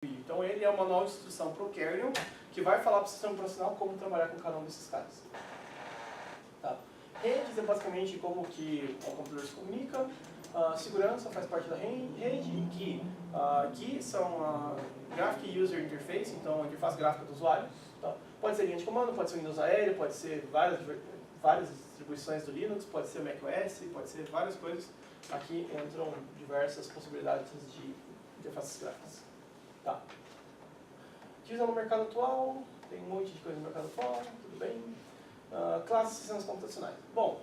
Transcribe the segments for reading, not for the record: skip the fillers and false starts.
Então ele é o manual de instrução para o kernel, que vai falar para o sistema operacional como trabalhar com cada um desses caras. Tá. Redes é basicamente como que o computador se comunica, segurança faz parte da rede, e GUI. GUI são Graphic User Interface, então a interface gráfica do usuário. Tá. Pode ser linha de comando, pode ser Windows aéreo, pode ser várias distribuições do Linux, pode ser macOS, pode ser várias coisas. Aqui entram diversas possibilidades de interfaces gráficas. Tá. Utilizando no mercado atual, tem um monte de coisa no mercado atual, tudo bem. Classes de sistemas computacionais. Bom,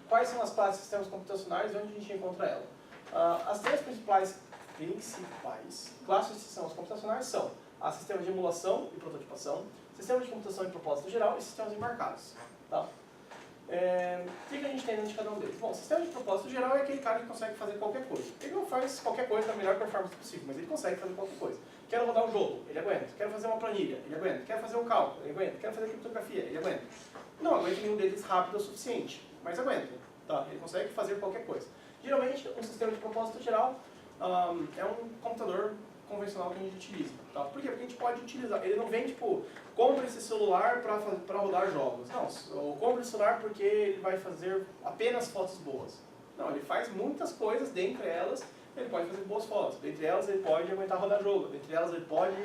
quais são as classes de sistemas computacionais e onde a gente encontra ela? As três principais classes de sistemas computacionais são a sistema de emulação e prototipação, sistema de computação e propósito geral e sistemas embarcados. Tá? O que a gente tem dentro de cada um deles? Bom, o sistema de propósito geral é aquele cara que consegue fazer qualquer coisa. Ele não faz qualquer coisa da melhor performance possível, mas ele consegue fazer qualquer coisa. Quero rodar um jogo, ele aguenta. Quero fazer uma planilha, ele aguenta. Quero fazer um cálculo, ele aguenta. Quero fazer criptografia, ele aguenta. Não aguenta nenhum deles rápido o suficiente, mas aguenta. Tá? Ele consegue fazer qualquer coisa. Geralmente, um sistema de propósito geral é um computador convencional que a gente utiliza. Tá? Por quê? Porque a gente pode utilizar. Ele não vem tipo, compre esse celular para rodar jogos. Não, ou compre esse celular porque ele vai fazer apenas fotos boas. Não, ele faz muitas coisas, dentre elas ele pode fazer boas fotos, dentre elas ele pode aguentar rodar jogo, dentre elas ele pode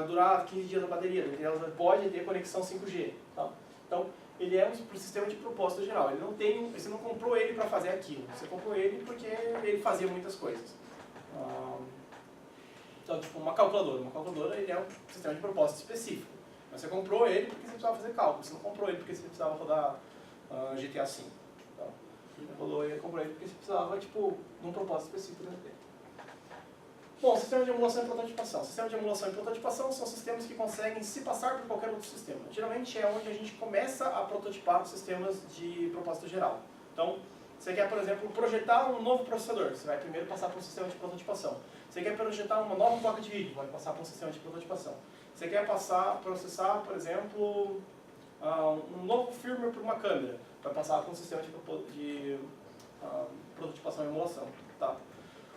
durar 15 dias na bateria, dentre elas ele pode ter conexão 5G. Tá? Então, ele é um sistema de propósito geral. Ele não tem, você não comprou ele para fazer aquilo, você comprou ele porque ele fazia muitas coisas. Então, tipo, uma calculadora ele é um sistema de propósito específico. Mas você comprou ele porque você precisava fazer cálculo, você não comprou ele porque você precisava rodar GTA V. Tá? Você comprou ele porque você precisava, tipo, de um propósito específico dentro dele. Bom, sistema de emulação e prototipação. Sistema de emulação e prototipação são sistemas que conseguem se passar por qualquer outro sistema. Geralmente é onde a gente começa a prototipar sistemas de propósito geral. Então, você quer, por exemplo, projetar um novo processador, você vai primeiro passar por um sistema de prototipação. Você quer projetar uma nova placa de vídeo, vai passar por um sistema de prototipação. Você quer processar, por exemplo, um novo firmware para uma câmera, vai passar por um sistema de prototipação e emulação. Tá?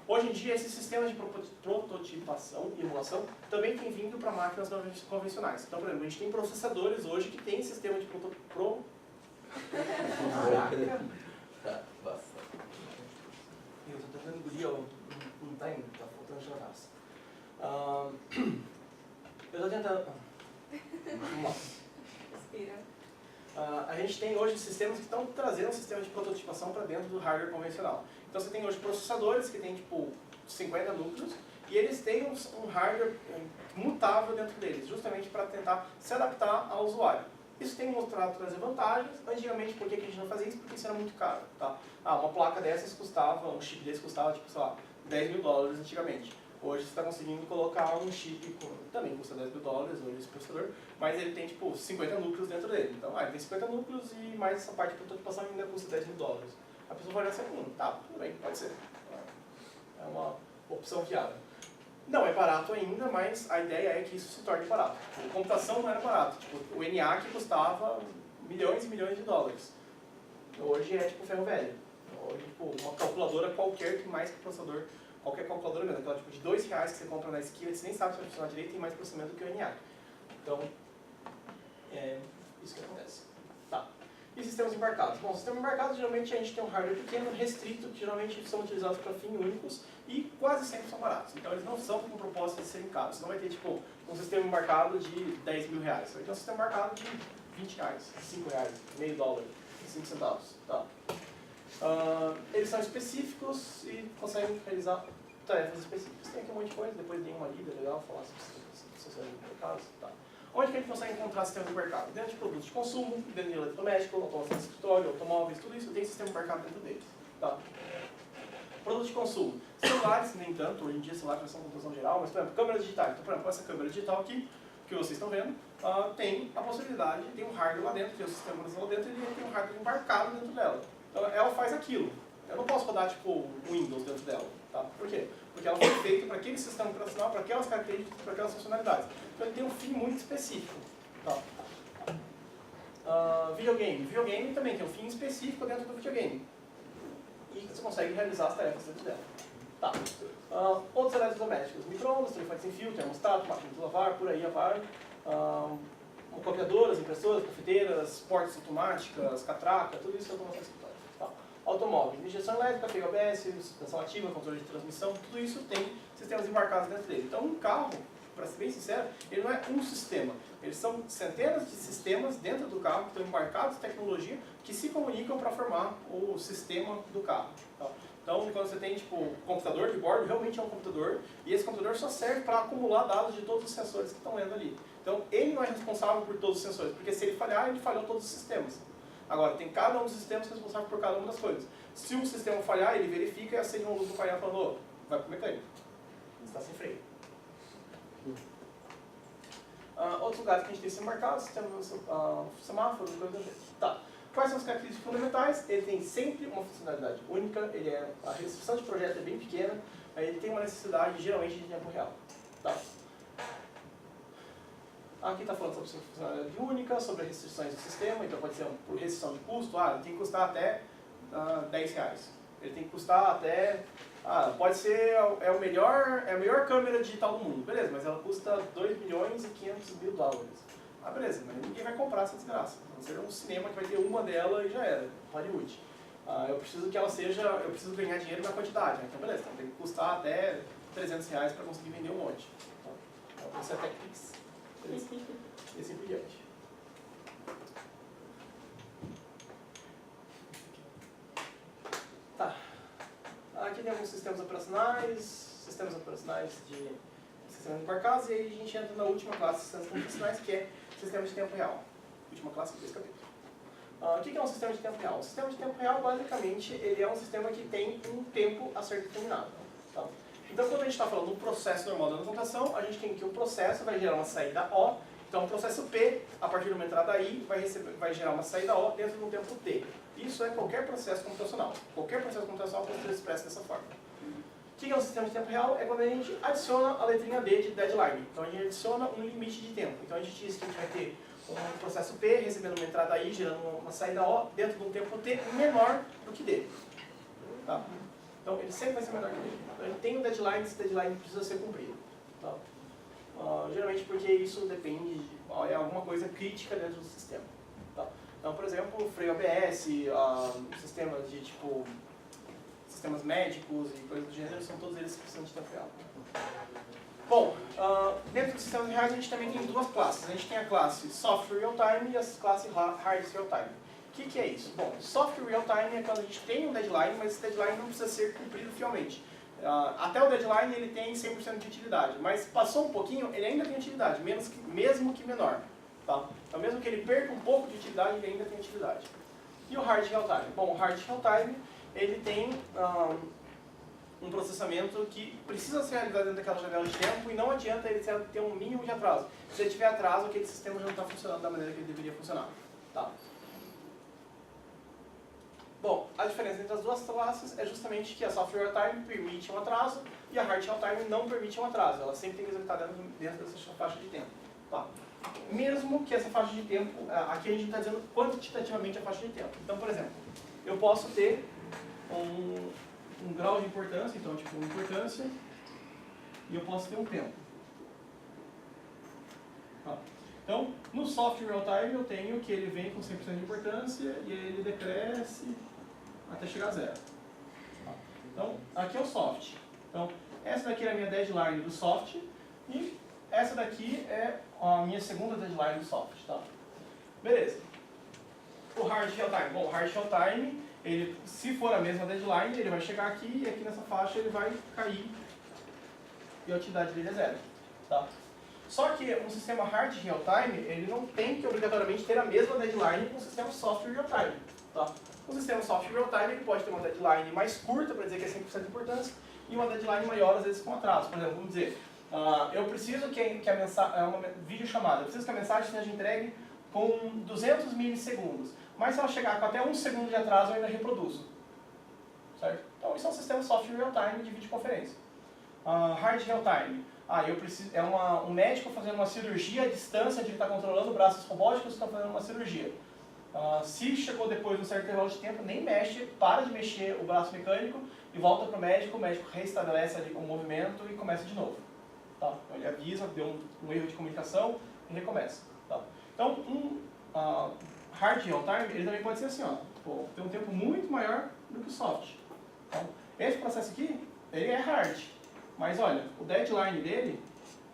Hoje em dia, esses sistemas de prototipação e emulação também têm vindo para máquinas convencionais. Então, por exemplo, a gente tem processadores hoje que têm sistema de prototipação. Eu estou tentando engolir, não está indo, está faltando churrasco. Eu estou tentando... Vamos lá. Respira. A gente tem hoje sistemas que estão trazendo um sistema de prototipação para dentro do hardware convencional. Então você tem hoje processadores que têm tipo 50 núcleos e eles têm um hardware mutável dentro deles, justamente para tentar se adaptar ao usuário. Isso tem mostrado trazer vantagens. Antigamente, por que a gente não fazia isso? Porque isso era muito caro. Tá? Uma placa dessas custava, um chip desse custava tipo, sei lá, $10.000 antigamente. Hoje você está conseguindo colocar um chip, também custa $10.000 hoje esse processador, mas ele tem tipo 50 núcleos dentro dele. Então, ele tem 50 núcleos e mais essa parte de prototipação ainda custa $10.000. A pessoa vai olhar assim, tá, tudo bem, pode ser. É uma opção viável. Não é barato ainda, mas a ideia é que isso se torne barato. A computação não era barato. Tipo, o ENIAC custava milhões e milhões de dólares. Hoje é tipo ferro velho. Hoje, tipo, uma calculadora qualquer que mais que processador, qualquer calculadora mesmo, aquela tipo de R$2 que você compra na esquina, você nem sabe se vai funcionar direito, tem mais processamento do que o ENIAC. Então, é isso que acontece. Tá. E sistemas embarcados? Bom, sistemas embarcados geralmente a gente tem um hardware pequeno, restrito, que geralmente são utilizados para fins únicos e quase sempre são baratos. Então eles não são com o propósito de serem caros. Você não vai ter tipo um sistema embarcado de $10.000. Você vai ter um sistema embarcado de R$20, R$5, meio dólar, 5 centavos. Tá. Eles são específicos e conseguem realizar tarefas específicas. Tem aqui um monte de coisa, depois tem uma lida legal, falar sobre sistemas embarcados. Tá. Onde que a gente consegue encontrar sistemas embarcados? Dentro de produtos de consumo, dentro de eletrodoméstico, automação de escritório, automóveis, tudo isso tem sistema embarcado dentro deles. Tá? Produtos de consumo. Celulares, nem tanto, hoje em dia celulares são computação geral, mas, por exemplo, câmeras digitais. Então, por exemplo, essa câmera digital aqui, que vocês estão vendo, tem a possibilidade, tem um hardware lá dentro, tem o sistema lá dentro, e tem um hardware embarcado dentro dela. Então, ela faz aquilo. Eu não posso rodar, tipo, Windows dentro dela. Tá? Por quê? Porque ela foi feita para aquele sistema operacional, para aquelas características, para aquelas funcionalidades. Então ele tem um fim muito específico. Tá? Videogame. Videogame também tem um fim específico dentro do videogame. E você consegue realizar as tarefas dentro dela. Tá. Outros eletrodomésticos, micro-ondas, telefone sem fio, termostato, máquina de lavar, por aí vai. Copiadoras, impressoras, cafeteiras, portas automáticas, catraca, tudo isso é automação escritório. Tá. Automóveis, injeção elétrica, freio ABS, suspensão ativa, controle de transmissão, tudo isso tem sistemas embarcados dentro dele. Então um carro, para ser bem sincero, ele não é um sistema. Eles são centenas de sistemas dentro do carro que estão embarcados em tecnologia que se comunicam para formar o sistema do carro. Tá. Então, quando você tem, tipo, o computador de bordo, realmente é um computador, e esse computador só serve para acumular dados de todos os sensores que estão lendo ali. Então, ele não é responsável por todos os sensores, porque se ele falhar, ele falhou todos os sistemas. Agora, tem cada um dos sistemas responsável por cada uma das coisas. Se um sistema falhar, ele verifica e acende uma luz no painel falando, ô, vai pro mecânico, está sem freio. Outros lugares que a gente tem sistemas marcados, temos semáforos, coisas do jeito. Tá. Quais são as características fundamentais? Ele tem sempre uma funcionalidade única, a restrição de projeto é bem pequena, ele tem uma necessidade geralmente de tempo real. Tá? Aqui está falando sobre funcionalidade única, sobre restrições do sistema, então pode ser por restrição de custo, ele tem que custar até R$10. Ele tem que custar até... pode ser a melhor câmera digital do mundo, beleza, mas ela custa $2.500.000. Beleza, mas ninguém vai comprar essa desgraça. Vai ser um cinema que vai ter uma dela e já era, Hollywood. Eu preciso que ela seja, eu preciso ganhar dinheiro na quantidade, então beleza, então tem que custar até R$300 para conseguir vender um monte. Então isso é até Pix. Beleza? E assim por diante. Tá. Aqui tem alguns sistemas operacionais de sistemas embarcados, e aí a gente entra na última classe de sistemas computacionais, que é sistema de tempo real. Última classe desse capítulo. O que é um sistema de tempo real? O sistema de tempo real, basicamente, ele é um sistema que tem um tempo a ser determinado. Tá? Então, quando a gente está falando do processo normal da computação, a gente tem que o processo vai gerar uma saída O. Então, o processo P, a partir de uma entrada I, vai gerar uma saída O dentro de um tempo T. Isso é qualquer processo computacional. Qualquer processo computacional pode ser expresso dessa forma. O que é um sistema de tempo real? É quando a gente adiciona a letrinha D de deadline. Então, a gente adiciona um limite de tempo. Então, a gente diz que a gente vai ter um processo P recebendo uma entrada I, gerando uma saída O, dentro de um tempo T menor do que D. Tá? Então, ele sempre vai ser menor que D. Então, ele tem um deadline, esse deadline precisa ser cumprido. Tá? Geralmente porque isso depende, é alguma coisa crítica dentro do sistema. Tá? Então, por exemplo, freio ABS, sistemas de tipo... sistemas médicos e coisas do gênero, são todos eles que precisam de tempo real. Bom, dentro dos sistemas reais a gente também tem duas classes. A gente tem a classe Software Real-Time e a classe Hard Real-Time. O que é isso? Bom, Software Real-Time é quando a gente tem um deadline, mas esse deadline não precisa ser cumprido fielmente. Até o deadline ele tem 100% de utilidade, mas passou um pouquinho, ele ainda tem utilidade, mesmo que menor. Tá? Então mesmo que ele perca um pouco de utilidade, ele ainda tem utilidade. E o Hard Real-Time? Bom, o Hard Real-Time ele tem um processamento que precisa ser realizado dentro daquela janela de tempo e não adianta ele ter um mínimo de atraso. Se ele tiver atraso, aquele sistema já não está funcionando da maneira que ele deveria funcionar. Tá? Bom, a diferença entre as duas classes é justamente que a Software Real-Time permite um atraso e a Hard Real-Time não permite um atraso. Ela sempre tem que executar dentro dessa faixa de tempo. Tá? Mesmo que essa faixa de tempo, aqui a gente está dizendo quantitativamente a faixa de tempo. Então, por exemplo, eu posso ter um grau de importância, então tipo uma importância, e eu posso ter um tempo. Tá? Então, no Software Real-Time eu tenho que ele vem com 100% de importância e ele decresce até chegar a zero. Tá? Então, aqui é o soft. Então, essa daqui é a minha deadline do soft e essa daqui é a minha segunda deadline do soft. Tá? Beleza. O Hard Real-Time. Bom, o Hard Real-Time, ele, se for a mesma deadline, ele vai chegar aqui e aqui nessa faixa ele vai cair e a utilidade dele é zero. Tá? Só que um sistema Hard Real-Time, ele não tem que obrigatoriamente ter a mesma deadline com o sistema Software Real-Time. Tá? O sistema Software Real-Time ele pode ter uma deadline mais curta, para dizer que é 100% de importância, e uma deadline maior, às vezes com atraso. Por exemplo, vamos dizer, eu preciso que a mensagem, é uma videochamada, eu preciso que a mensagem seja entregue com 200 milissegundos. Mas se ela chegar com até 1 segundo de atraso, eu ainda reproduzo. Certo? Então, isso é um sistema Software Real-Time de videoconferência. Hard Real-Time. Eu preciso, um médico fazendo uma cirurgia à distância, onde ele está controlando braços robóticos que estão fazendo uma cirurgia. Se chegou depois de um certo intervalo de tempo, nem mexe, para de mexer o braço mecânico e volta para o médico reestabelece ali o movimento e começa de novo. Tá? Então ele avisa, deu um erro de comunicação e recomeça. Tá? Então, hard real-time, ele também pode ser assim, ó, tem um tempo muito maior do que o soft. Então, esse processo aqui, ele é hard, mas olha, o deadline dele,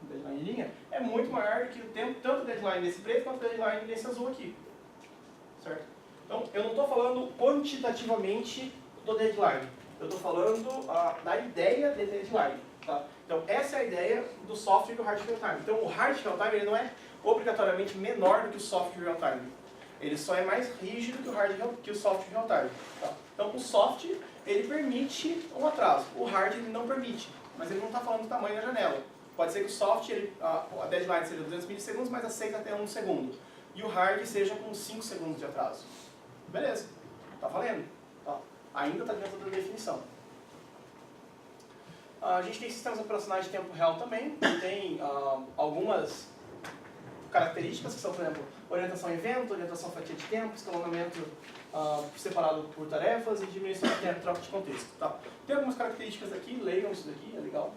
o deadline linha, é muito maior do que o tempo, tanto o deadline desse preto quanto o deadline desse azul aqui. Certo? Então, eu não estou falando quantitativamente do deadline, eu estou falando da ideia de deadline. Tá? Então, essa é a ideia do soft e do hard real-time. Então, o hard real-time ele não é obrigatoriamente menor do que o soft real-time. Ele só é mais rígido que o soft real-time. Tá? Então, o soft ele permite um atraso, o hard ele não permite, mas ele não está falando do tamanho da janela. Pode ser que o soft, a deadline seja 200 milissegundos, mas aceita até 1 segundo. E o hard seja com 5 segundos de atraso. Beleza, está valendo. Tá? Ainda está dentro da definição. A gente tem sistemas operacionais de tempo real também, que tem algumas características, que são, por exemplo, orientação a evento, orientação a fatia de tempo, escalonamento separado por tarefas e diminuição de tempo, troca de contexto. Tá? Tem algumas características aqui, leiam isso daqui, é legal,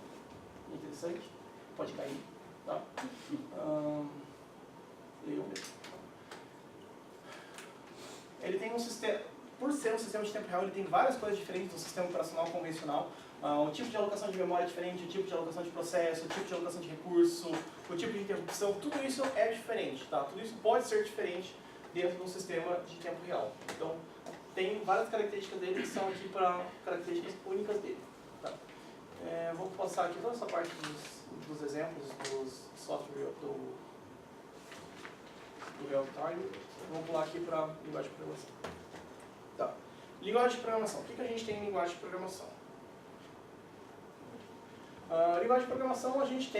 é interessante, pode cair. Tá? Leiam mesmo. Ele tem um sistema, por ser um sistema de tempo real, ele tem várias coisas diferentes do sistema operacional convencional. O tipo de alocação de memória é diferente, o tipo de alocação de processo, o tipo de alocação de recurso, o tipo de interrupção, tudo isso é diferente, tá? Tudo isso pode ser diferente dentro de um sistema de tempo real. Então, tem várias características dele que são aqui para características únicas dele. Tá? Vou passar aqui toda essa parte dos exemplos dos software do real-time. Vamos pular aqui para linguagem de programação. Tá. Linguagem de programação. O que a gente tem em linguagem de programação? Linguagem de programação a gente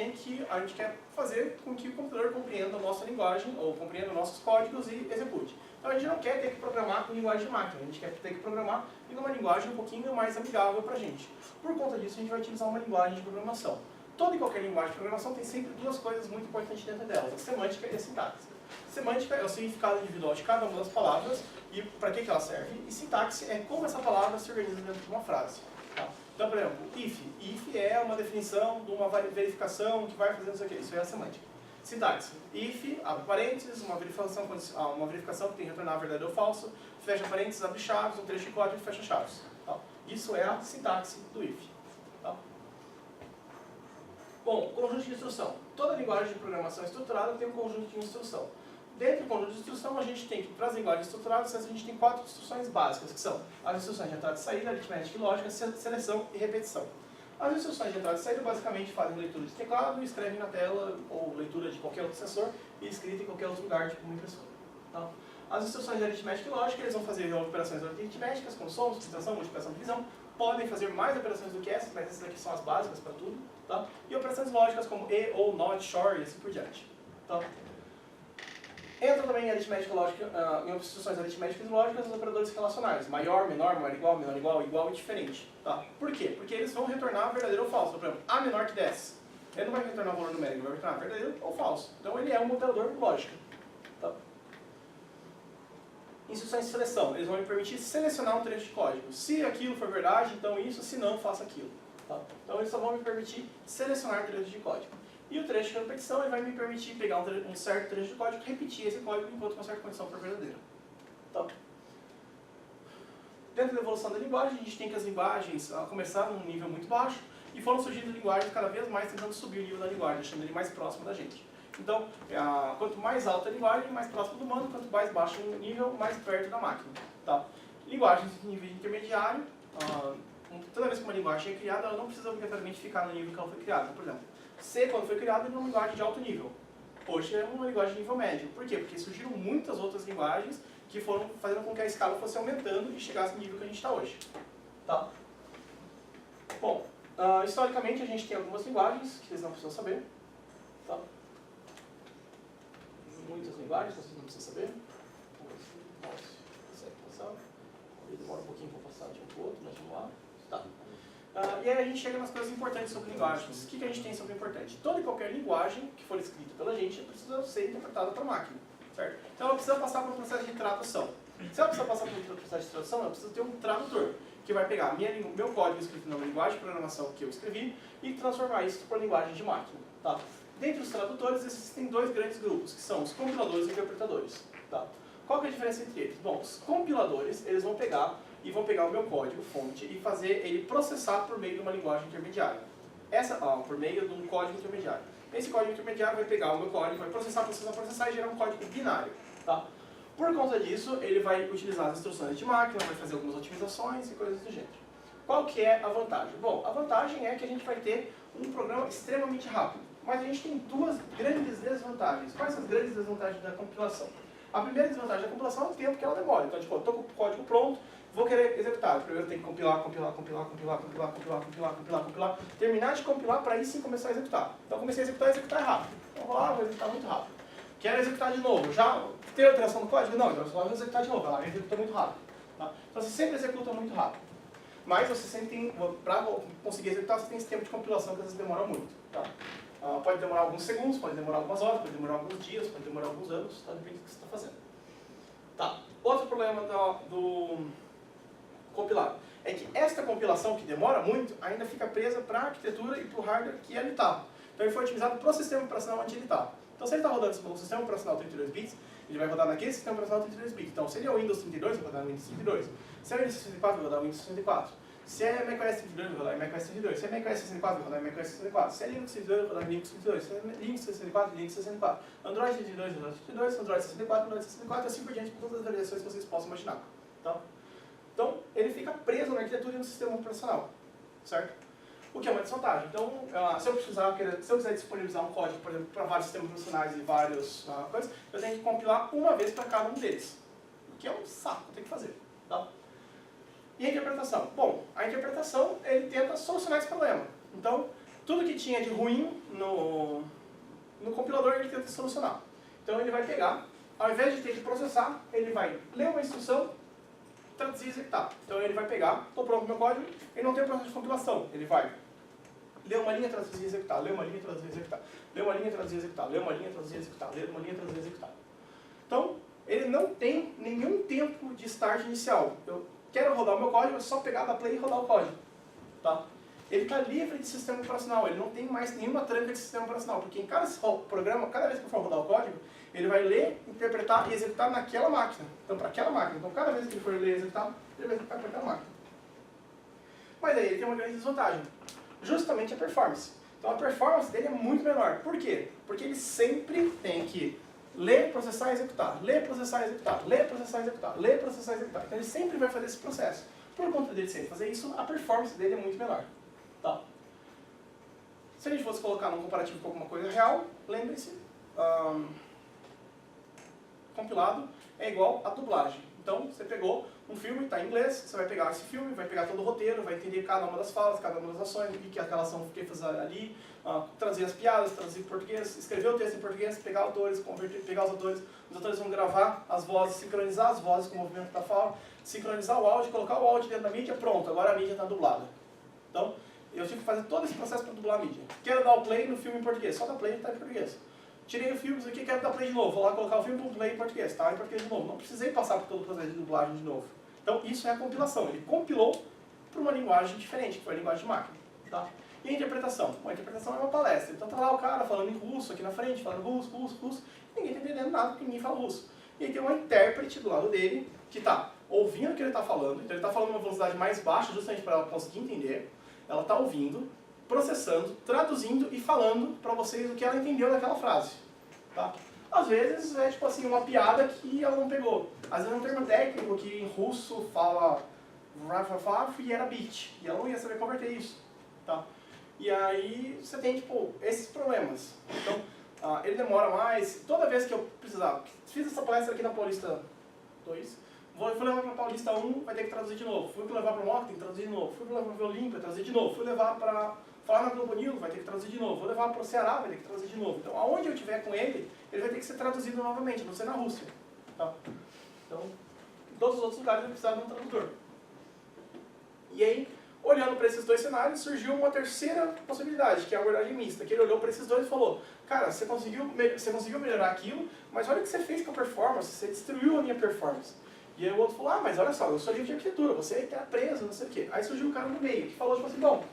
quer fazer com que o computador compreenda a nossa linguagem, ou compreenda nossos códigos e execute. Então a gente não quer ter que programar com linguagem de máquina, a gente quer ter que programar em uma linguagem um pouquinho mais amigável para a gente. Por conta disso a gente vai utilizar uma linguagem de programação. Toda e qualquer linguagem de programação tem sempre duas coisas muito importantes dentro delas, a semântica e a sintaxe. Semântica é o significado individual de cada uma das palavras e para que ela serve, e sintaxe é como essa palavra se organiza dentro de uma frase. Tá? Então, por exemplo, if é uma definição de uma verificação que vai fazer não sei o que, isso é a semântica. Sintaxe, if, abre parênteses, uma verificação que tem que retornar verdadeiro ou falso, fecha parênteses, abre chaves, um trecho de código e fecha chaves. Tá? Isso é a sintaxe do if. Tá? Bom, conjunto de instrução. Toda linguagem de programação estruturada tem um conjunto de instrução. Dentro do conjunto de instrução, a gente tem que, para as linguagens estruturadas, a gente tem 4 instruções básicas, que são as instruções de entrada e saída, aritmética e lógica, seleção e repetição. As instruções de entrada e saída basicamente fazem leitura de teclado, escrevem na tela, ou leitura de qualquer outro sensor, e escrita em qualquer outro lugar, tipo uma impressora. Tá? As instruções de aritmética e lógica, eles vão fazer operações aritméticas, como som, subtração, multiplicação e divisão, podem fazer mais operações do que essas, mas essas aqui são as básicas para tudo. Tá? E operações lógicas como e, ou, not, short e assim por diante. Tá? Entra também em aritmética lógica, em instruções aritméticas e lógicas os operadores relacionais. Maior, menor, menor igual, igual e diferente. Tá? Por quê? Porque eles vão retornar verdadeiro ou falso. Por exemplo, A menor que 10. Ele não vai retornar um valor numérico, ele vai retornar verdadeiro ou falso. Então ele é um operador lógico. Tá? Instruções de seleção. Eles vão me permitir selecionar um trecho de código. Se aquilo for verdade, então isso. Se não, faça aquilo. Tá? Então eles só vão me permitir selecionar trechos de código. E o trecho de repetição ele vai me permitir pegar um certo trecho de código e repetir esse código enquanto uma certa condição for verdadeira. Tá? Dentro da evolução da linguagem, a gente tem que as linguagens começaram num nível muito baixo e foram surgindo linguagens cada vez mais tentando subir o nível da linguagem, deixando ele mais próximo da gente. Então, quanto mais alta a linguagem, mais próximo do humano, quanto mais baixo o nível, mais perto da máquina. Tá? Linguagens de nível intermediário, toda vez que uma linguagem é criada, ela não precisa obrigatoriamente ficar no nível que ela foi criada. Por exemplo, C, quando foi criado, era uma linguagem de alto nível. Hoje é uma linguagem de nível médio. Por quê? Porque surgiram muitas outras linguagens que foram fazendo com que a escala fosse aumentando e chegasse no nível que a gente está hoje. Tá? Bom, historicamente a gente tem algumas linguagens que vocês não precisam saber. Tá? Muitas linguagens que vocês não precisam saber. Consegue passar? Demora um pouquinho para passar de um para o outro, mas vamos lá. Tá. E aí a gente chega nas coisas importantes sobre linguagens. O que a gente tem sobre importante? Toda e qualquer linguagem que for escrita pela gente precisa ser interpretada para a máquina. Certo? Então ela precisa passar por um processo de tradução. Se ela precisa passar por um processo de tradução, ela precisa ter um tradutor. que vai pegar meu código escrito na linguagem de programação que eu escrevi e transformar isso para linguagem de máquina. Tá? Dentre os tradutores, existem dois grandes grupos, que são os compiladores e interpretadores. Tá? Qual que é a diferença entre eles? Bom, os compiladores, eles vão pegar o meu código fonte e fazer ele processar por meio de uma linguagem intermediária. Por meio de um código intermediário. Esse código intermediário vai pegar o meu código, vai processar e gerar um código binário. Tá? Por conta disso, ele vai utilizar as instruções de máquina, vai fazer algumas otimizações e coisas do gênero. Qual que é a vantagem? Bom, a vantagem é que a gente vai ter um programa extremamente rápido. Mas a gente tem duas grandes desvantagens. Quais são as grandes desvantagens da compilação? A primeira desvantagem da compilação é o tempo que ela demora. Então, tipo, eu estou com o código pronto, vou querer executar. Primeiro eu tenho que compilar, terminar de compilar para aí sim começar a executar. Então comecei a executar rápido. Então vou executar muito rápido. Quero executar de novo. Já tem alteração no código? Não, então eu vou executar de novo. Ela executa muito rápido. Tá? Então você sempre executa muito rápido. Mas você sempre tem, para conseguir executar, você tem esse tempo de compilação que às vezes demora muito. Tá? Pode demorar alguns segundos, pode demorar algumas horas, pode demorar alguns dias, pode demorar alguns anos, tá? Depende do que você está fazendo. Tá. Outro problema do compilado é que esta compilação, que demora muito, ainda fica presa para a arquitetura e para o hardware que ele está. Então ele foi otimizado para o sistema operacional onde ele está. Então se ele está rodando no sistema operacional 32 bits, ele vai rodar naquele sistema operacional 32 bits. Então se ele é o Windows 32, vai rodar no Windows 32. Se é o Windows 64, vai rodar no Windows 64. Se é macOS 32, vai rodar em macOS 32. Se é macOS 64, vai rodar em macOS 64. Se é Linux 62, vai rodar em Linux 62. Se é Linux 64, Linux 64. Android 32, Android 32. Android 64, Android 64. E assim por diante, com todas as variações que vocês possam imaginar. Tá? Então, ele fica preso na arquitetura e no sistema operacional. Certo? O que é uma desvantagem. Então, se eu quiser disponibilizar um código, por exemplo, para vários sistemas operacionais e várias coisas, eu tenho que compilar uma vez para cada um deles. O que é um saco, eu tenho que fazer. Tá? E a interpretação? Bom, a interpretação, ele tenta solucionar esse problema. Então, tudo que tinha de ruim no compilador, ele tenta solucionar. Então, ele vai pegar, ao invés de ter que processar, ele vai ler uma instrução, traduzir e executar. Então, ele vai pegar, estou pronto com o meu código, ele não tem o processo de compilação. Ele vai ler uma linha, traduzir e executar, ler uma linha, traduzir e executar, ler uma linha, traduzir e executar, ler uma linha, traduzir e executar, ler uma linha, traduzir e executar. Então, ele não tem nenhum tempo de start inicial. Eu quero rodar o meu código, é só pegar da play e rodar o código. Tá? Ele está livre de sistema operacional, ele não tem mais nenhuma tranca de sistema operacional, porque em cada programa, cada vez que eu for rodar o código, ele vai ler, interpretar e executar naquela máquina. Então, para aquela máquina. Então, cada vez que ele for ler e executar, ele vai executar para aquela máquina. Mas aí ele tem uma grande desvantagem, justamente a performance. Então, a performance dele é muito menor. Por quê? Porque ele sempre tem que ler, processar e executar, ler, processar e executar, ler, processar e executar, ler, processar e executar. Então ele sempre vai fazer esse processo. Por conta dele sempre fazer isso, a performance dele é muito menor. Tá? Se a gente fosse colocar num comparativo com alguma coisa real, lembre-se, compilado é igual a dublagem. Então você pegou um filme, está em inglês, você vai pegar esse filme, vai pegar todo o roteiro, vai entender cada uma das falas, cada uma das ações, o que aquela ação quer fazer ali, traduzir as piadas, traduzir em português, escrever o texto em português, pegar autores, pegar os autores vão gravar as vozes, sincronizar as vozes com o movimento da fala, sincronizar o áudio, colocar o áudio dentro da mídia, pronto, agora a mídia está dublada. Então, eu tive que fazer todo esse processo para dublar a mídia. Quero dar o play no filme em português, só dá play e está em português. Tirei o filme, isso aqui, quero dar play de novo, vou lá colocar o filme para play em português, está em português de novo. Não precisei passar por todo o processo de dublagem de novo. Então, isso é a compilação. Ele compilou para uma linguagem diferente, que foi a linguagem de máquina. Tá? E a interpretação? Bom, a interpretação é uma palestra. Então, tá lá o cara falando em russo aqui na frente, falando russo, e ninguém está entendendo nada porque ninguém fala russo. E aí tem uma intérprete do lado dele que está ouvindo o que ele está falando. Então, ele está falando uma velocidade mais baixa, justamente para ela conseguir entender. Ela está ouvindo, processando, traduzindo e falando para vocês o que ela entendeu daquela frase. Tá? Às vezes é tipo assim, uma piada que ela não pegou. Às vezes é um termo técnico que em russo fala e era bit. E ela não ia saber converter isso. Tá? E aí você tem tipo esses problemas. Então ele demora mais. Toda vez que eu precisar, fiz essa palestra aqui na Paulista 2, fui levar para a Paulista 1, vai ter que traduzir de novo. Fui levar para o Moca, tem que traduzir de novo. Fui levar para o Olímpia, traduzir de novo. Fui levar para falar na Globo News, vai ter que traduzir de novo. Vou levar para o Ceará, vai ter que traduzir de novo. Então, aonde eu estiver com ele, ele vai ter que ser traduzido novamente, não ser na Rússia. Tá? Então, em todos os outros lugares eu precisava de um tradutor. E aí, olhando para esses dois cenários, surgiu uma terceira possibilidade, que é a abordagem mista. Que ele olhou para esses dois e falou, cara, você conseguiu melhorar aquilo, mas olha o que você fez com a performance, você destruiu a minha performance. E aí o outro falou, ah, mas olha só, eu sou livre de arquitetura, você está preso, não sei o quê. Aí surgiu um cara no meio que falou, tipo assim, bom,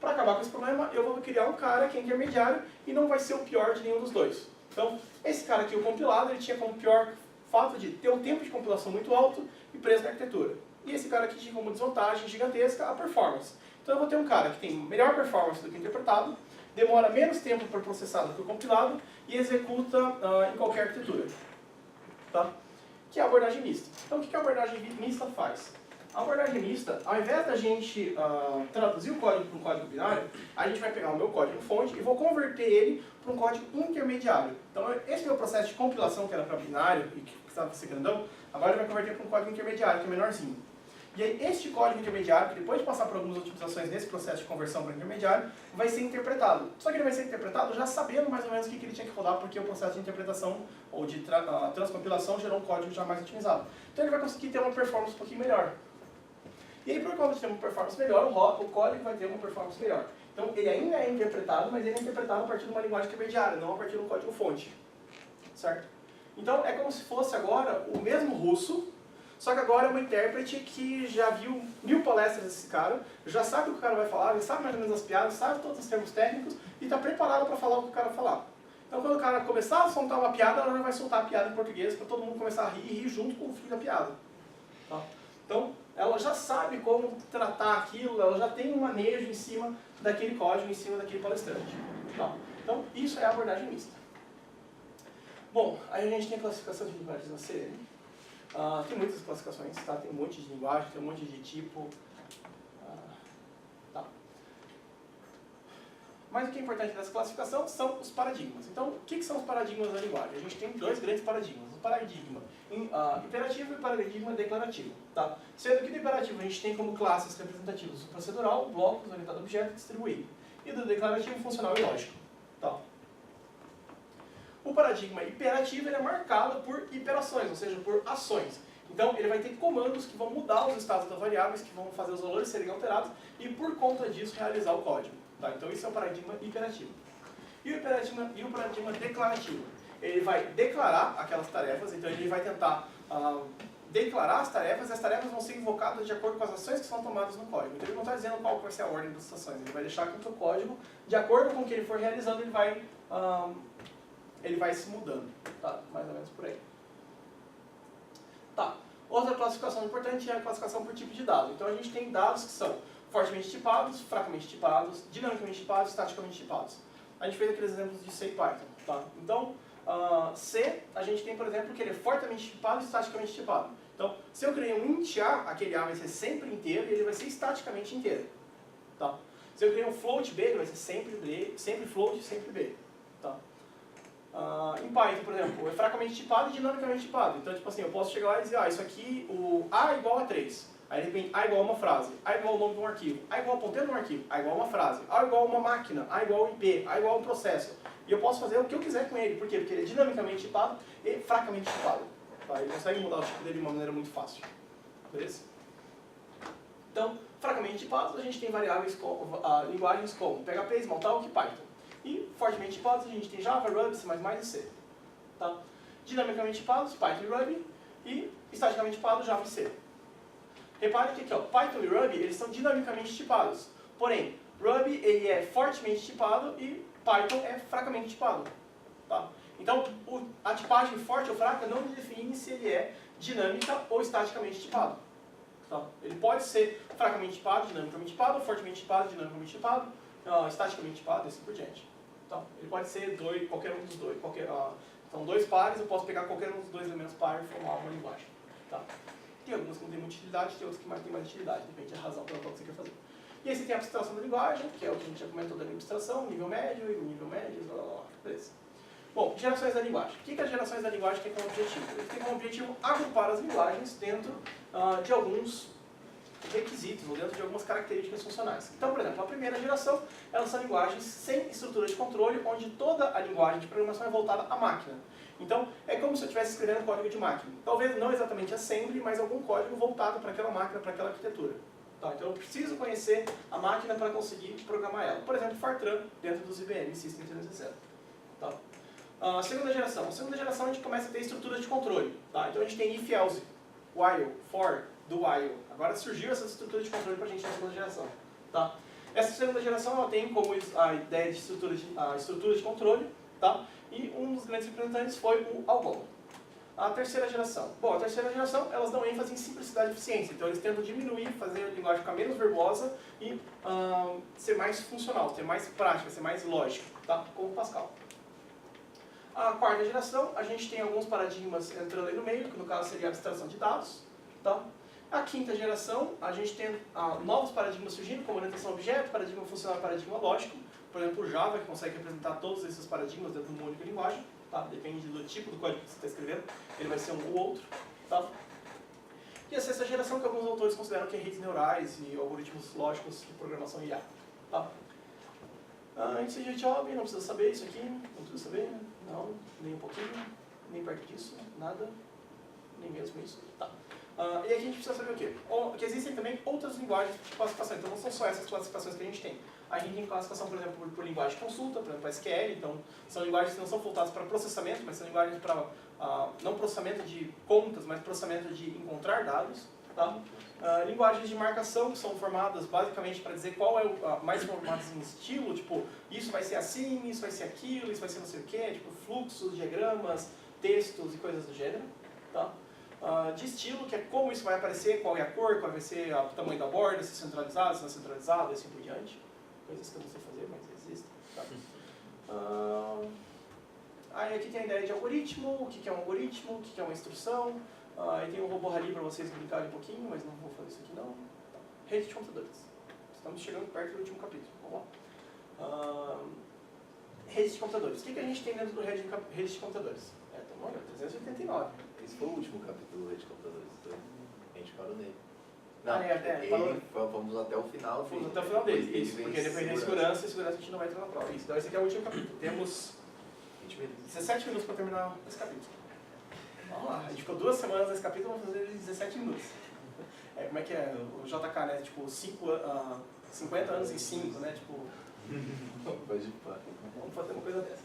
para acabar com esse problema, eu vou criar um cara que é intermediário e não vai ser o pior de nenhum dos dois. Então, esse cara aqui, o compilado, ele tinha como pior fato de ter um tempo de compilação muito alto e preso na arquitetura. E esse cara aqui tinha como desvantagem gigantesca a performance. Então eu vou ter um cara que tem melhor performance do que o interpretado, demora menos tempo para processar do que o compilado e executa em qualquer arquitetura. Tá? Que é a abordagem mista. Então o que a abordagem mista faz? A abordagem mista, ao invés da gente traduzir o código para um código binário, a gente vai pegar o meu código fonte e vou converter ele para um código intermediário. Então esse meu processo de compilação que era para binário e que precisava ser grandão, agora ele vai converter para um código intermediário, que é menorzinho. E aí este código intermediário, que depois de passar por algumas otimizações nesse processo de conversão para intermediário, vai ser interpretado. Só que ele vai ser interpretado já sabendo mais ou menos o que ele tinha que rodar, porque o processo de interpretação ou de transcompilação gerou um código já mais otimizado. Então ele vai conseguir ter uma performance um pouquinho melhor. E aí, por conta de ter uma performance melhor, o código vai ter uma performance melhor. Então ele ainda é interpretado, mas ele é interpretado a partir de uma linguagem intermediária, não a partir de um código fonte. Certo? Então é como se fosse agora o mesmo russo, só que agora é uma intérprete que já viu 1000 palestras desse cara, já sabe o que o cara vai falar, já sabe mais ou menos as piadas, sabe todos os termos técnicos e está preparada para falar o que o cara falar. Então quando o cara começar a soltar uma piada, ela já vai soltar a piada em português para todo mundo começar a rir e rir junto com o fim da piada. Tá? Então ela já sabe como tratar aquilo, ela já tem um manejo em cima daquele código, em cima daquele palestrante. Tá? Então isso é a abordagem mista. Bom, aí a gente tem a classificação de linguagens na CNN. Tem muitas classificações, tá? Tem um monte de linguagem, tem um monte de tipo. Tá. Mas o que é importante nessa classificação são os paradigmas. Então, o que são os paradigmas da linguagem? A gente tem dois grandes paradigmas. O paradigma imperativo e o paradigma declarativo. Tá? Sendo que do imperativo a gente tem como classes representativas o procedural, blocos, orientado a objeto e distribuído. E do declarativo, funcional e lógico. Tá? O paradigma imperativo ele é marcado por iterações, ou seja, por ações. Então, ele vai ter comandos que vão mudar os estados das variáveis, que vão fazer os valores serem alterados e, por conta disso, realizar o código. Tá? Então, isso é o paradigma imperativo. E o paradigma declarativo? Ele vai declarar aquelas tarefas, então ele vai tentar declarar as tarefas, e as tarefas vão ser invocadas de acordo com as ações que são tomadas no código. Então, ele não está dizendo qual vai ser a ordem das ações, ele vai deixar que o código, de acordo com o que ele for realizando, ele vai se mudando, tá? Mais ou menos por aí. Tá. Outra classificação importante é a classificação por tipo de dado. Então a gente tem dados que são fortemente tipados, fracamente tipados, dinamicamente tipados, estaticamente tipados. A gente fez aqueles exemplos de C e Python, tá? Então, C, a gente tem, por exemplo, que ele é fortemente tipado e estaticamente tipado. Então, se eu criei um int A, aquele A vai ser sempre inteiro e ele vai ser estaticamente inteiro, tá? Se eu criei um float B, ele vai ser sempre float, sempre B, tá? Em Python, por exemplo, é fracamente tipado e dinamicamente tipado. Então, tipo assim, eu posso chegar lá e dizer, isso aqui, o A é igual a 3. Aí, de repente, A igual a uma frase, A igual ao nome de um arquivo, A igual ao ponteiro de um arquivo, A igual a uma frase, A igual a uma máquina, A igual ao IP, A igual a um processo. E eu posso fazer o que eu quiser com ele. Por quê? Porque ele é dinamicamente tipado e fracamente tipado. Tá? Ele consegue mudar o tipo dele de uma maneira muito fácil. Beleza? Então, fracamente tipados, a gente tem variáveis linguagens como PHP, Smalltalk e Python. E fortemente tipados, a gente tem Java, Ruby, C++ e C. Tá? Dinamicamente tipados, Python e Ruby. E estaticamente tipados, Java e C. Repare que aqui, Python e Ruby, eles são dinamicamente tipados. Porém, Ruby ele é fortemente tipado e Python é fracamente tipado. Tá? Então, a tipagem forte ou fraca não define se ele é dinâmica ou estaticamente tipado. Tá? Ele pode ser fracamente tipado, dinamicamente tipado, fortemente tipado, dinamicamente tipado, estaticamente tipado e assim por diante. Então, ele pode ser qualquer um dos dois. São dois pares, eu posso pegar qualquer um dos dois elementos par e formar uma linguagem. Tá? Tem algumas que não têm muita utilidade, tem outras que têm mais utilidade, depende da razão pela qual você quer fazer. E aí você tem a abstração da linguagem, que é o que a gente já comentou da abstração, nível médio, blá blá blá. Beleza. Bom, gerações da linguagem. O que as gerações da linguagem têm como objetivo? Eles têm como objetivo agrupar as linguagens dentro de alguns requisitos, ou dentro de algumas características funcionais. Então, por exemplo, a primeira geração, elas são linguagens sem estrutura de controle, onde toda a linguagem de programação é voltada à máquina. Então, é como se eu estivesse escrevendo código de máquina. Talvez não exatamente assembly, mas algum código voltado para aquela máquina, para aquela arquitetura. Tá, então eu preciso conhecer a máquina para conseguir programar ela. Por exemplo, Fortran, dentro dos IBM System 360. Tá. A segunda geração. A segunda geração a gente começa a ter estruturas de controle. Tá? Então a gente tem if-else. while, for, do while. Agora surgiu essa estrutura de controle para a gente na segunda geração. Tá? Essa segunda geração ela tem como a ideia de estrutura de controle, tá? E um dos grandes representantes foi o Algol. A terceira geração. Bom, a terceira geração, elas dão ênfase em simplicidade e eficiência. Então, eles tentam diminuir, fazer a linguagem ficar menos verbosa e ser mais funcional, ser mais prática, ser mais lógica, tá? Como o Pascal. A quarta geração, a gente tem alguns paradigmas entrando aí no meio, que no caso seria a abstração de dados, tá? A quinta geração, a gente tem novos paradigmas surgindo, como orientação a objeto, paradigma funcional e paradigma lógico. Por exemplo, o Java, que consegue representar todos esses paradigmas dentro de uma única linguagem. Tá? Depende do tipo do código que você está escrevendo, ele vai ser um ou outro. Tá? E a sexta geração, que alguns autores consideram que é redes neurais e algoritmos lógicos de programação IA. Tá? Integer Job, não precisa saber isso aqui, não precisa saber, não, nem um pouquinho, nem perto disso, nada, nem mesmo isso. Tá. E aqui a gente precisa saber o quê? Que existem também outras linguagens de classificação, então não são só essas classificações que a gente tem. A gente tem classificação, por exemplo, por linguagem de consulta, por exemplo, SQL, então são linguagens que não são voltadas para processamento, mas são linguagens para, não processamento de contas, mas processamento de encontrar dados. Tá? Linguagens de marcação, que são formadas basicamente para dizer qual é o mais formadas em estilo, tipo, isso vai ser assim, isso vai ser aquilo, isso vai ser não sei o quê, tipo, fluxos, diagramas, textos e coisas do gênero. Tá? De estilo, que é como isso vai aparecer, qual é a cor, qual vai ser o tamanho da borda, se centralizado, se não centralizado, e assim por diante. Coisas que eu não sei fazer, mas existem. Tá? Aí aqui tem a ideia de algoritmo, o que é um algoritmo, o que é uma instrução. Aí tem o robô Rally para vocês brincarem um pouquinho, mas não vou fazer isso aqui não. Tá. Rede de computadores. Estamos chegando perto do último capítulo. Vamos lá. Rede de computadores. O que a gente tem dentro do rede de computadores? Estamos olhando, 389. Esse foi o último capítulo do Rede de Computadores, então a gente parou nele. Fomos até o final. Fomos até o final dele, isso, porque depois tem segurança, e segurança a gente não vai entrar na prova. Isso, então esse aqui é o último capítulo. Temos 20 minutos. 17 minutos para terminar esse capítulo. Vamos lá, a gente ficou 2 semanas nesse capítulo, vamos fazer ele em 17 minutos. Como é que é? O JK, né? Tipo, 50 anos em 5, né? Tipo... Vamos fazer uma coisa dessa.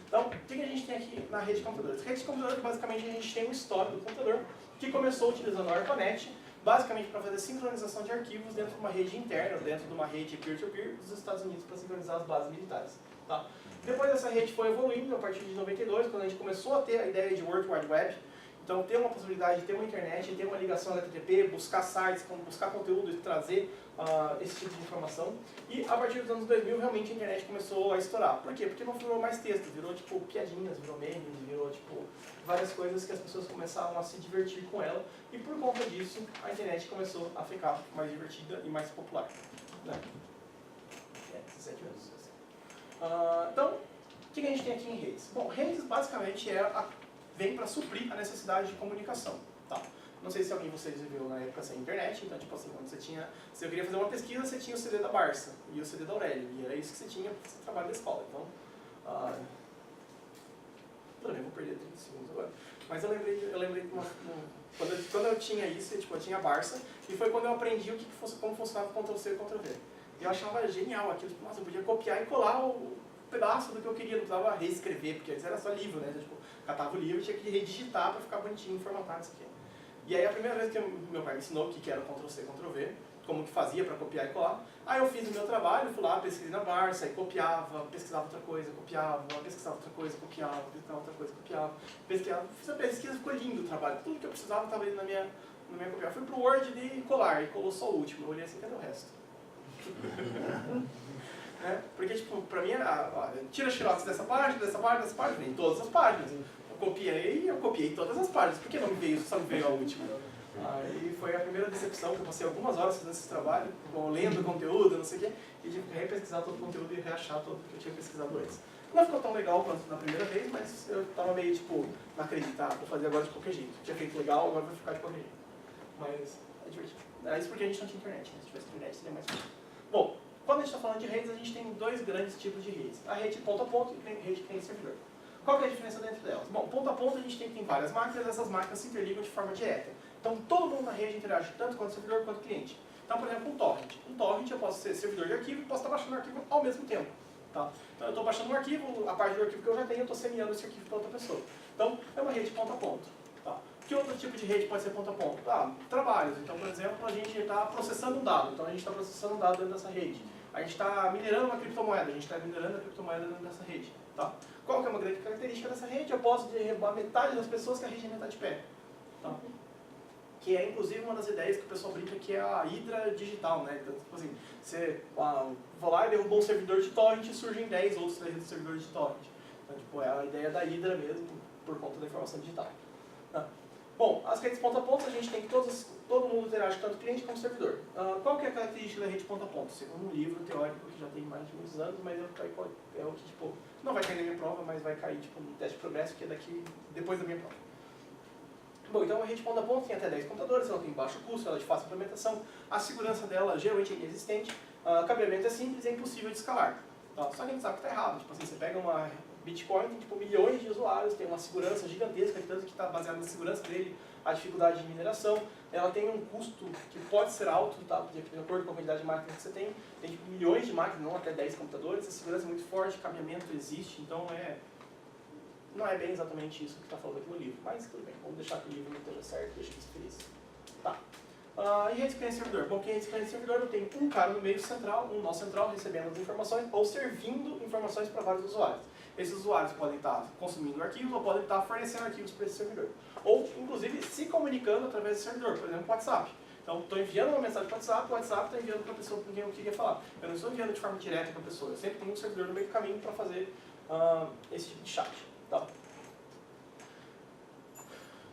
Então, o que a gente tem aqui na rede de computadores? Rede de computadores, basicamente, a gente tem um histórico do computador que começou utilizando a ARPANET, basicamente para fazer sincronização de arquivos dentro de uma rede interna, dentro de uma rede peer-to-peer dos Estados Unidos para sincronizar as bases militares. Tá? Depois essa rede foi evoluindo a partir de 92, quando a gente começou a ter a ideia de World Wide Web. Então, ter uma possibilidade de ter uma internet, ter uma ligação HTTP, buscar sites, buscar conteúdo e trazer esse tipo de informação. E a partir dos anos 2000, realmente a internet começou a estourar. Por quê? Porque não virou mais texto, virou tipo piadinhas, virou memes, virou tipo várias coisas que as pessoas começaram a se divertir com ela. E por conta disso, a internet começou a ficar mais divertida e mais popular. Né? 17 anos. Então, o que a gente tem aqui em redes? Bom, redes basicamente vem para suprir a necessidade de comunicação. Tá? Não sei se alguém de vocês viveu na época sem internet, então tipo assim, quando se eu queria fazer uma pesquisa, você tinha o CD da Barça e o CD da Aurélio, e era isso que você tinha para o seu trabalho da escola. Então, também vou perder 30 segundos agora. Mas eu lembrei de quando eu tinha isso, tipo, eu tinha a Barça, e foi quando eu aprendi como funcionava o Ctrl-C e Ctrl-V. E eu achava genial aquilo, tipo, nossa, eu podia copiar e colar o pedaço do que eu queria, não precisava reescrever, porque antes era só livro, né? Tipo, catava o livro e tinha que redigitar para ficar bonitinho, formatado isso aqui. E aí a primeira vez que meu pai me ensinou o que era Ctrl-C, Ctrl-V, como que fazia para copiar e colar, aí eu fiz o meu trabalho, fui lá, pesquisei na Barça, aí copiava, pesquisava outra coisa, copiava, pesquisava outra coisa, copiava, pesquisava outra coisa, copiava, fiz a pesquisa, ficou lindo o trabalho, tudo que eu precisava estava ali na minha copiar. Fui pro Word de colar e colou só o último, eu olhei assim, cadê o resto? Né? Porque, tipo, pra mim, tira xerox dessa página, vem todas as páginas. Eu copiei todas as páginas, por que só me veio a última? Aí foi a primeira decepção, que eu passei algumas horas fazendo esse trabalho, lendo conteúdo, não sei o quê, e tive que repesquisar todo o conteúdo e reachar todo o que eu tinha pesquisado antes. Não ficou tão legal quanto na primeira vez, mas eu tava meio, tipo, não acreditar, vou fazer agora de qualquer jeito. Tinha feito legal, agora vai ficar de qualquer jeito. Mas é divertido. É isso porque a gente não tinha internet, né? Se tivesse internet seria mais fácil. Bom, quando a gente está falando de redes, a gente tem 2 grandes tipos de redes. A rede ponto a ponto e a rede cliente-servidor. Qual que é a diferença dentro delas? Bom, ponto a ponto a gente tem várias máquinas, essas máquinas se interligam de forma direta. Então todo mundo na rede interage tanto com o servidor quanto com o cliente. Então, por exemplo, um torrent. Um torrent eu posso ser servidor de arquivo e posso estar baixando o arquivo ao mesmo tempo. Tá? Então eu estou baixando um arquivo, a parte do arquivo que eu já tenho, eu estou semeando esse arquivo para outra pessoa. Então é uma rede ponto a ponto. Tá? Que outro tipo de rede pode ser ponto a ponto? Trabalhos. Então, por exemplo, a gente está processando um dado. Então, a gente está processando um dado dentro dessa rede. A gente está minerando uma criptomoeda. A gente está minerando a criptomoeda dentro dessa rede. Tá? Qual que é uma grande característica dessa rede? Eu posso derrubar metade das pessoas que a rede ainda está de pé. Tá? Que é, inclusive, uma das ideias que o pessoal brinca que é a hidra digital, né? Então, tipo assim, você vou lá e derrubou um servidor de torrent e surgem 10 outros servidores de torrent. Então, tipo, é a ideia da hidra mesmo, por conta da informação digital. Tá? Bom, as redes ponto a ponto, a gente tem que todo mundo interage tanto cliente como servidor. Qual que é a característica da rede ponto a ponto? Segundo um livro teórico que já tem mais de muitos anos, mas é o que, tipo, não vai cair na minha prova, mas vai cair, tipo, no teste de progresso, que é depois da minha prova. Bom, então a rede ponto a ponto tem até 10 computadores, ela tem baixo custo, ela é de fácil implementação, a segurança dela geralmente é inexistente, cabeamento é simples e é impossível de escalar. Só que a gente sabe que está errado. Tipo assim, você pega uma Bitcoin, tem tipo, milhões de usuários, tem uma segurança gigantesca, tanto que está baseada na segurança dele, a dificuldade de mineração, ela tem um custo que pode ser alto, tá? De acordo com a quantidade de máquinas que você tem tipo, milhões de máquinas, não até 10 computadores, a segurança é muito forte, cabeamento existe, então não é bem exatamente isso que está falando aqui no livro, mas tudo bem, vamos deixar que o livro não esteja certo, deixa isso feliz. Tá. E rede cliente servidor? Bom, que rede cliente servidor eu tenho um cara no meio central, um nó central recebendo as informações ou servindo informações para vários usuários. Esses usuários podem estar consumindo arquivos ou podem estar fornecendo arquivos para esse servidor. Ou, inclusive, se comunicando através do servidor, por exemplo, o WhatsApp. Então, estou enviando uma mensagem para o WhatsApp está enviando para a pessoa com quem eu queria falar. Eu não estou enviando de forma direta para a pessoa, eu sempre tenho um servidor no meio do caminho para fazer esse tipo de chat. Tá?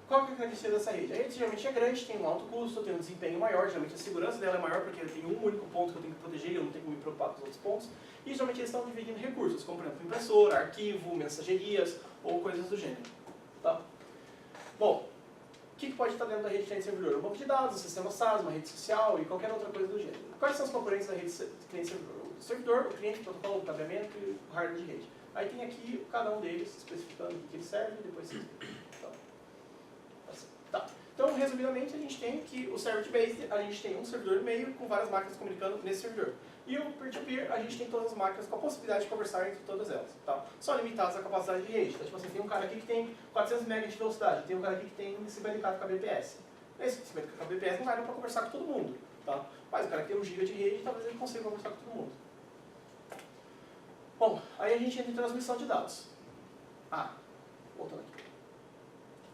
Qual que é a característica dessa rede? A rede geralmente é grande, tem um alto custo, tem um desempenho maior, geralmente a segurança dela é maior porque tem um único ponto que eu tenho que proteger e eu não tenho que me preocupar com os outros pontos. E geralmente eles estão dividindo recursos, como por exemplo impressora, arquivo, mensagerias ou coisas do gênero. Tá? Bom, o que pode estar dentro da rede cliente-servidor? Um banco de dados, um sistema SaaS, uma rede social e qualquer outra coisa do gênero. Quais são os componentes da rede cliente-servidor? O servidor, o cliente, o protocolo, o cabeamento e o hardware de rede. Aí tem aqui cada um deles especificando o que ele serve e depois se explica. Tá. Então, resumidamente, a gente tem que o server-based, a gente tem um servidor no meio com várias máquinas comunicando nesse servidor. E o peer-to-peer, a gente tem todas as máquinas com a possibilidade de conversar entre todas elas. Tá? Só limitadas à capacidade de rede. Então, tipo assim, tem um cara aqui que tem 400 MB de velocidade, tem um cara aqui que tem 50k kbps. Esse 50k kbps não vai dar para conversar com todo mundo. Tá? Mas o cara que tem 1 GB de rede, talvez ele consiga conversar com todo mundo. Bom, aí a gente entra em transmissão de dados. Voltando aqui.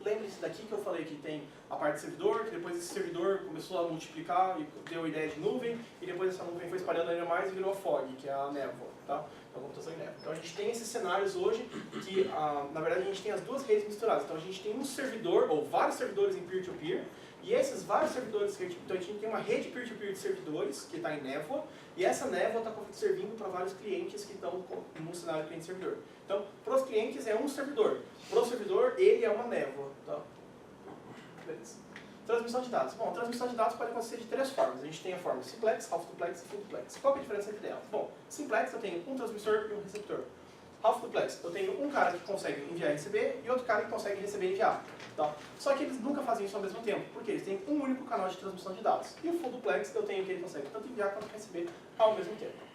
Lembre-se daqui que eu falei que tem a parte de servidor, que depois esse servidor começou a multiplicar e deu a ideia de nuvem, e depois essa nuvem foi espalhando ainda mais e virou a fog, que é a névoa, tá? Então, a computação em névoa. Então a gente tem esses cenários hoje que, na verdade, a gente tem as duas redes misturadas. Então a gente tem um servidor, ou vários servidores em peer-to-peer, e esses vários servidores, então a gente tem uma rede peer-to-peer de servidores, que está em névoa, e essa névoa está servindo para vários clientes que estão no cenário cliente-servidor. Então, para os clientes é um servidor. Para o servidor, ele é uma névoa. Tá? Beleza. Transmissão de dados. Bom, transmissão de dados pode acontecer de 3 formas. A gente tem a forma simplex, half duplex e full duplex. Qual que é a diferença entre elas? Bom, simplex eu tenho um transmissor e um receptor. Half duplex, eu tenho um cara que consegue enviar e receber e outro cara que consegue receber e enviar. Tá? Só que eles nunca fazem isso ao mesmo tempo, porque eles têm um único canal de transmissão de dados. E o full duplex, eu tenho que ele consegue tanto enviar quanto receber ao mesmo tempo.